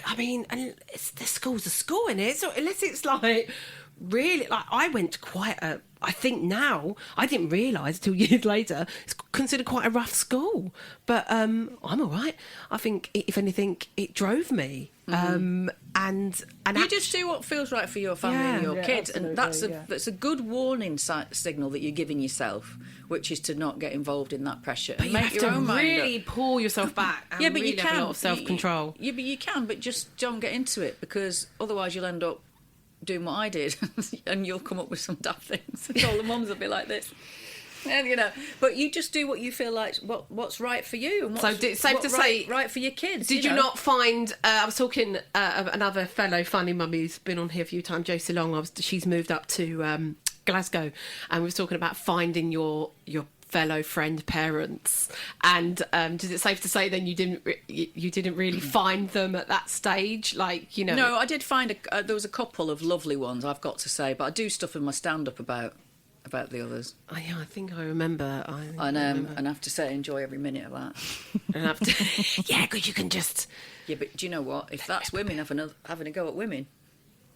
I mean, and the school's a school, innit? So unless it's like really, like, I went to quite a, I think now, I didn't realise till years later, it's considered quite a rough school. But I'm all right. I think, if anything, it drove me. And you just do what feels right for your family and your kids. And that's a good warning signal that you're giving yourself, which is to not get involved in that pressure. But and you make have your to own mind really pull yourself back and but really you have can. a lot of self-control. But you can, but just don't get into it, because otherwise you'll end up doing what I did and you'll come up with some daft things and all the mums will be like this, and you know, but you just do what you feel like what's right for you, and what's, so it's safe to say right for your kids. Did you not find I was talking another fellow Funny Mummy who's been on here a few times, Josie Long, she's moved up to Glasgow, and we were talking about finding your fellow friend parents, and is it safe to say then you didn't really find them at that stage, like, you know? No, I did find there was a couple of lovely ones, I've got to say, but I do stuff in my stand-up about the others. Oh, yeah, I think I remember. And I have to say, I enjoy every minute of that. And I have to, yeah, because you can just... Yeah, but do you know what? If that's women having a go at women,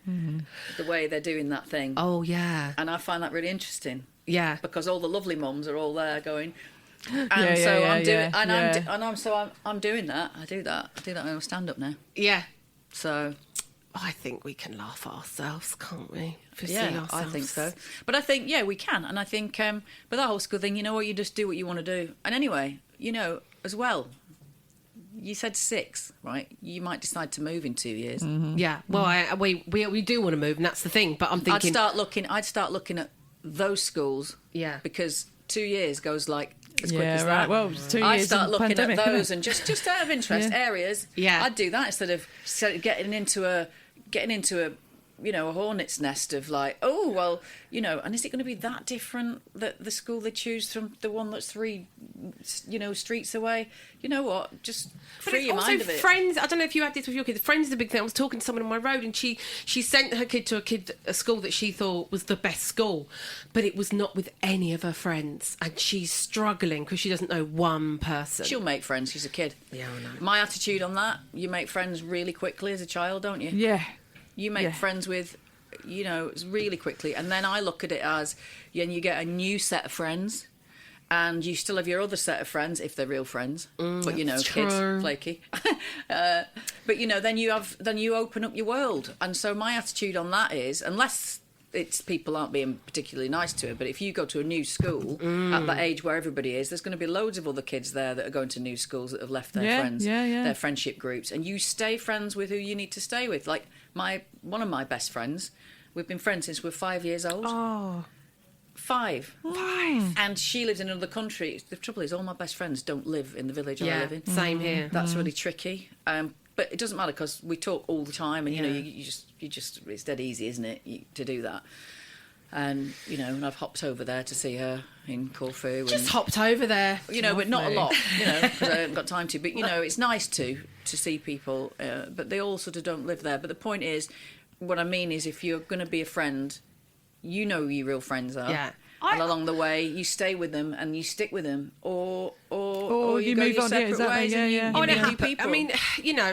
the way they're doing that thing. Oh, yeah. And I find that really interesting. Yeah, because all the lovely mums are all there going, and I'm doing that. I do that when I stand up now. Yeah. So I think we can laugh at ourselves, can't we? I think so. But I think we can, and I think but that whole school thing, you know what, you just do what you want to do. And anyway, you know, as well, you said 6, right? You might decide to move in 2 years. Yeah. Well, we do want to move, and that's the thing. But I'm thinking I'd start looking at those schools, because 2 years goes like as quick as that. Right. Well, 2 years. I'd start looking pandemic, at those and just out of interest areas. Yeah, I'd do that instead of getting into a a hornet's nest of like, oh, well, and is it going to be that different, that the school they choose from the one that's 3, streets away? You know what? Just free your mind of it. Friends, I don't know if you had this with your kids. Friends is a big thing. I was talking to someone on my road, and she sent her kid to a school that she thought was the best school, but it was not with any of her friends, and she's struggling because she doesn't know one person. She'll make friends. She's a kid. Yeah, I know. My attitude on that, you make friends really quickly as a child, don't you? Yeah. You make friends with, really quickly. And then I look at it as, and you get a new set of friends, and you still have your other set of friends, if they're real friends. But, kids, flaky. But, then you open up your world. And so my attitude on that is, unless it's people aren't being particularly nice to her, but if you go to a new school at that age where everybody is, there's going to be loads of other kids there that are going to new schools that have left their friends, their friendship groups, and you stay friends with who you need to stay with. Like one of my best friends, we've been friends since we're 5 years old. Oh. 5. And she lives in another country. The trouble is, all my best friends don't live in the village I live in. Same here. That's really tricky. But it doesn't matter because we talk all the time, and you just it's dead easy, isn't it, to do that? And and I've hopped over there to see her in Corfu. Just hopped over there, but not a lot, because I haven't got time to. But it's nice to see people, but they all sort of don't live there. But the point is, what I mean is, if you're going to be a friend, you know who your real friends are. Yeah. And along the way, you stay with them and you stick with them, or you go move your on. separate ways. Yeah. You meet new people. I mean,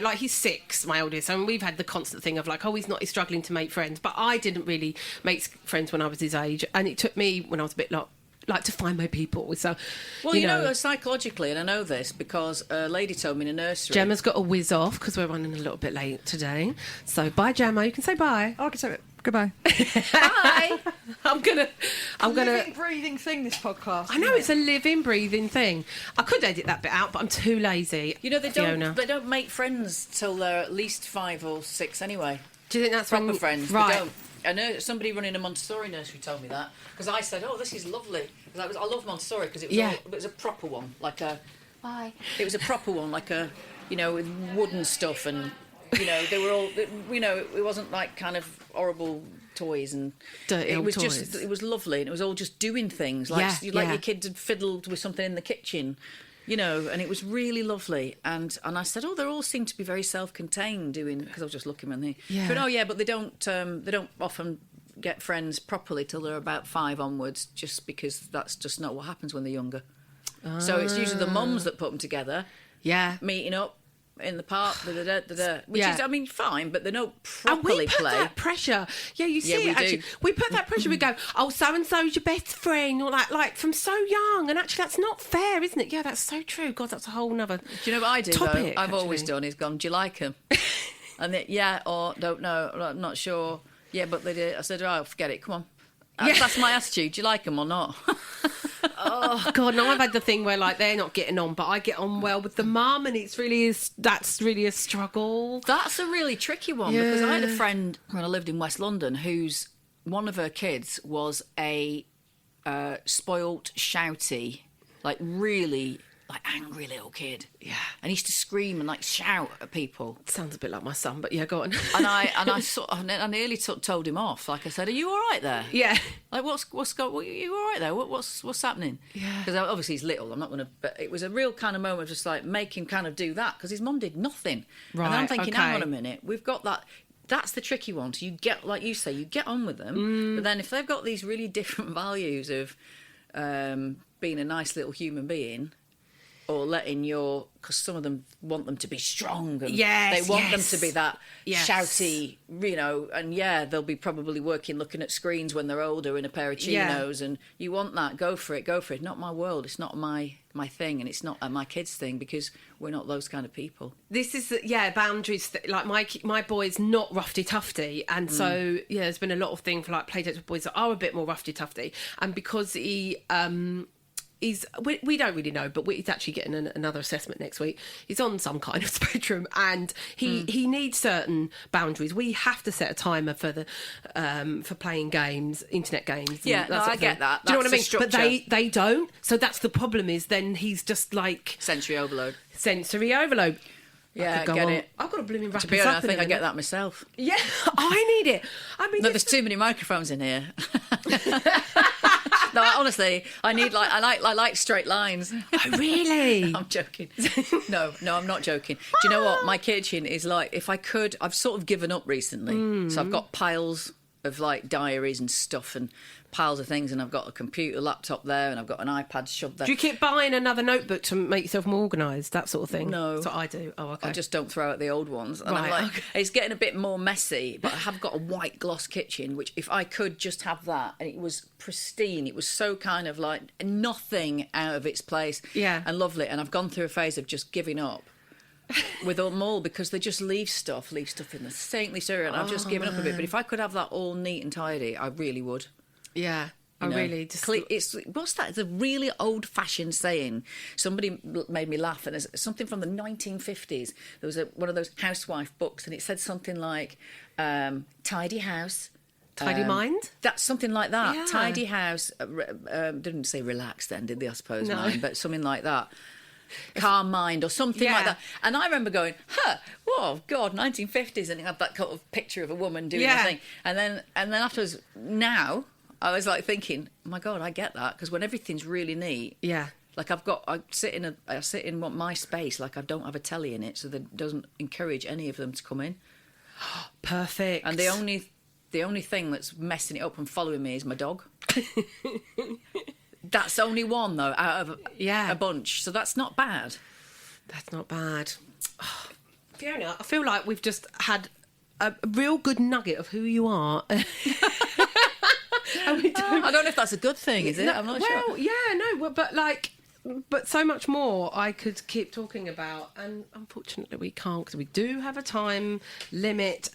like he's 6, my oldest, and we've had the constant thing of like, oh, he's struggling to make friends. But I didn't really make friends when I was his age, and it took me when I was a bit like to find my people. So, well, psychologically, and I know this because a lady told me in a nursery. Gemma's got to whiz off because we're running a little bit late today. So bye, Gemma. You can say bye. I can say it. Goodbye. Bye. I'm gonna. Living, breathing thing. This podcast. I know it's a living, breathing thing. I could edit that bit out, but I'm too lazy. They don't make friends till they're at least 5 or 6 anyway. Do you think that's proper friends? Right. They don't. I know somebody running a Montessori nursery told me that because I said, "Oh, this is lovely." Because I love Montessori because it was a proper one, like a. Bye. It was a proper one, like a, with wooden stuff and. They were all, it wasn't like kind of horrible toys and dirty it was toys. It was lovely, and it was all just doing things like your kids had fiddled with something in the kitchen, and it was really lovely. And I said, oh, they all seem to be very self-contained doing, because I was just looking when they, but they don't often get friends properly till they're about 5 onwards, just because that's just not what happens when they're younger. So it's usually the mums that put them together, meeting up in the park, which is, I mean, fine, but they don't properly and we put play. That pressure, you see it. Actually, we put that pressure. We go, oh, so and so's your best friend, or like from so young, and actually that's not fair, isn't it? Yeah, that's so true. God, that's a whole nother. Do you know what I do? Topic, I've always done is gone, do you like them? And they, or don't know, I'm not sure. Yeah, but they did. I said, oh, forget it. Come on. That's my attitude. Do you like them or not? Oh God! Now I've had the thing where like they're not getting on, but I get on well with the mum, and that's really a struggle. That's a really tricky one because I had a friend when I lived in West London whose one of her kids was a spoilt, shouty, like really like angry little kid. Yeah, and he used to scream and like shout at people. Sounds a bit like my son, but yeah, go on. and I nearly told him off. Like I said, "Are you all right there?" Yeah. Like what's going? Are you all right there? What's happening? Yeah. Because obviously he's little. I'm not going to. But it was a real kind of moment of just like make him kind of do that because his mum did nothing. Right. And I'm thinking, okay. hang on a minute, we've got that. That's the tricky one. So you get, like you say, you get on with them. But then if they've got these really different values of being a nice little human being. Or letting because some of them want them to be strong and they want them to be that shouty, and they'll be probably looking at screens when they're older in a pair of chinos, and you want that, go for it. Not my world, it's not my thing, and it's not my kids' thing because we're not those kind of people. This is boundaries. Like my boy's not roughy tufty, and so there's been a lot of things for like playdates with boys that are a bit more roughy tufty, and because he. We don't really know, but he's actually getting another assessment next week. He's on some kind of spectrum, and he needs certain boundaries. We have to set a timer for playing games, internet games. Yeah, I get that. Do you know what I mean? Structure. But they don't. So that's the problem. Is then he's just like sensory overload. Yeah, could go get on. it. I've got a blooming wrap To be this honest, up I think in a I get minute. that myself. Yeah, I need it. I mean, No, there's too many microphones in here. No, honestly, I like straight lines. Oh, really? I'm joking. No, I'm not joking. Do you know what? My kitchen is like, if I could, I've sort of given up recently. So I've got piles of like diaries and stuff and piles of things, and I've got a computer laptop there, and I've got an iPad shoved there. Do you keep buying another notebook to make yourself more organised, that sort of thing? No. That's what I do. Oh, okay. I just don't throw out the old ones. And Right, I'm like, okay. it's getting a bit more messy, but I have got a white gloss kitchen, which if I could just have that, and it was pristine, it was so kind of like nothing out of its place. Yeah. And lovely. And I've gone through a phase of just giving up with them all because they just leave stuff in the sink, leave cereal, and I've just given up a bit. But if I could have that all neat and tidy, I really would. Yeah. I You know, really just... what's that? It's a really old-fashioned saying. Somebody made me laugh, and it's something from the 1950s. There was one of those housewife books, and it said something like "tidy house, Tidy mind? That's something like that. Yeah. Tidy house. Didn't say relax then, did they? I suppose No. mind, but something like that. Calm mind or something like Yeah. that. And I remember going, whoa, God, 1950s, and it had that kind of picture of a woman doing Yeah. the thing. And then afterwards, now. I was like thinking, oh my God, I get that, because when everything's really neat, Yeah. like I sit in my space, like I don't have a telly in it, so that doesn't encourage any of them to come in. Perfect. And the only thing that's messing it up and following me is my dog. That's only one though out of Yeah. a bunch, so that's not bad. That's not bad. Oh, Fiona, I feel like we've just had a real good nugget of who you are. And we don't... I don't know if that's a good thing, is it? No, I'm not well, sure. yeah, no, but so much more I could keep talking about, and unfortunately we can't because we do have a time limit.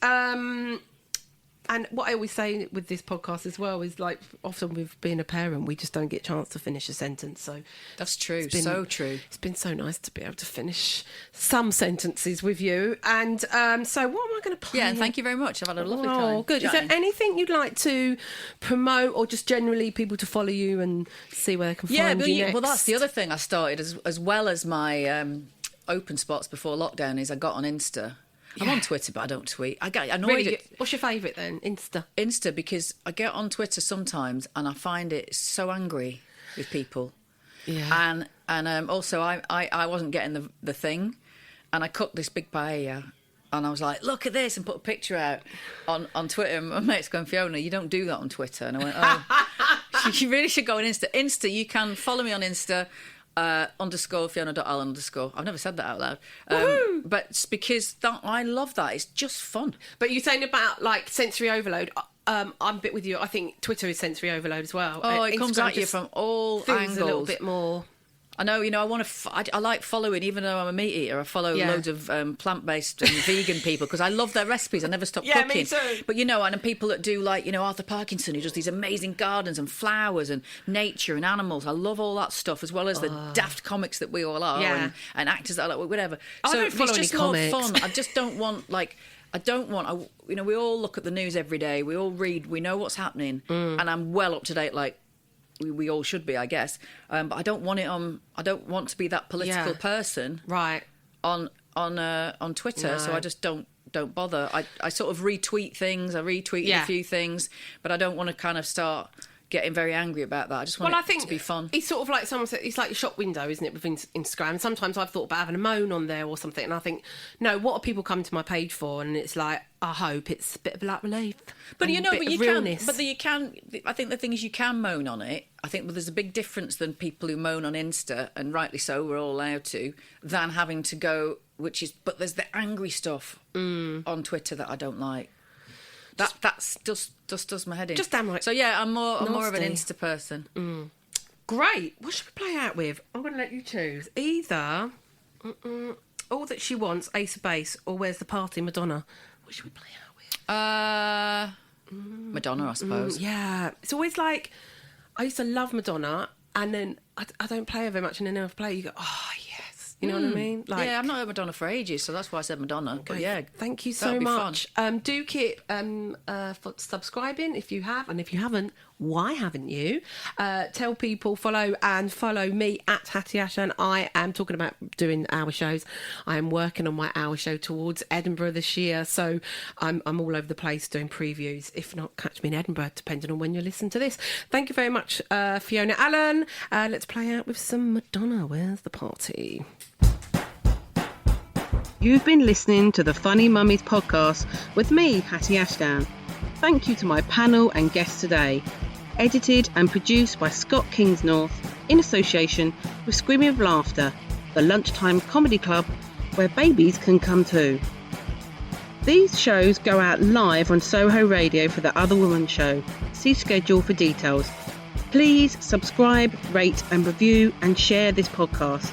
And what I always say with this podcast as well is, like, often with being a parent, we just don't get a chance to finish a sentence. So That's true. it's been- So true. It's been so nice to be able to finish some sentences with you. And so what am I going to play? Yeah, and thank you very much. I've had a lovely time. Oh, good. Is there chatting. anything you'd like to promote, or just generally people to follow you and see where they can find but you next? well, that's the other thing I started as well as my open spots before lockdown. Is I got on Insta. I'm on Twitter, but I don't tweet. I get annoyed Really, at what's your favourite then? Insta because I get on Twitter sometimes and I find it so angry with people. Yeah. And also I wasn't getting the thing, and I cooked this big paella. And I was like, look at this, and put a picture out on Twitter. And my mate's going, Fiona, you don't do that on Twitter. And I went, oh, you really should go on Insta. Insta, you can follow me on Insta, _Fiona.Allen _. I've never said that out loud. But it's because I love that. It's just fun. But you're saying about, like, sensory overload. I'm a bit with you. I think Twitter is sensory overload as well. Oh, it comes Instagram at you just from all feels angles. a little bit more... I know, I want to. I like following, even though I'm a meat eater. I follow loads of plant-based and vegan people because I love their recipes. I never stop Yeah, cooking. me too. But and people that do like Arthur Parkinson, who does these amazing gardens and flowers and nature and animals. I love all that stuff, as well as the daft comics that we all are, Yeah. and actors that I like, whatever. I don't follow it's any just more comics. fun. I just don't want we all look at the news every day. We all read. We know what's happening, and I'm well up to date. Like. We all should be, I guess, but I don't want it on. I don't want to be that political person, Right. on Twitter. So No. I just don't bother. I sort of retweet things. I retweeted Yeah. a few things, but I don't want to kind of start getting very angry about that. I just want it to be fun. It's sort of like someone said, it's like your shop window, isn't it, with Instagram? Sometimes I've thought about having a moan on there or something, and I think, no, what are people coming to my page for? And it's like, I hope it's a bit of like relief. But and a bit of realness. you can. I think the thing is, you can moan on it. I think there's a big difference than people who moan on Insta, and rightly so, we're all allowed to, than having to go. But there's the angry stuff on Twitter that I don't like. That's just does my head in. Just damn right. So yeah, I'm more of an Nasty. Insta person. Great. What should we play out with? I'm going to let you choose. Either All That She Wants, Ace of Base, or Where's the Party, Madonna. What should we play out with? Madonna, I suppose. Yeah. It's always like, I used to love Madonna, and then I don't play her very much, and then I play, you go, oh, yes. You know what I mean? Like, Yeah, I've not heard Madonna for ages, so that's why I said Madonna. But yeah, thank you that'll so be much. Do keep subscribing if you have, and if you haven't, Why haven't you? Tell people, follow me at Hatty Ashdown. I am talking about doing hour shows. I am working on my hour show towards Edinburgh this year, so I'm all over the place doing previews. If not, catch me in Edinburgh, depending on when you listen to this. Thank you very much, Fiona Allen. Let's play out with some Madonna. Where's the party? You've been listening to the Funny Mummies podcast with me, Hatty Ashdown. Thank you to my panel and guests today. Edited and produced by Scot Kingsnorth in association with Screaming of Laughter, the lunchtime comedy club where babies can come too. These shows go out live on Soho Radio for the Other Woman show. See schedule for details. Please subscribe, rate and review and share this podcast.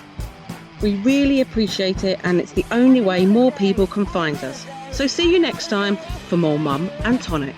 We really appreciate it, and it's the only way more people can find us. So see you next time for more Mum and Tonic.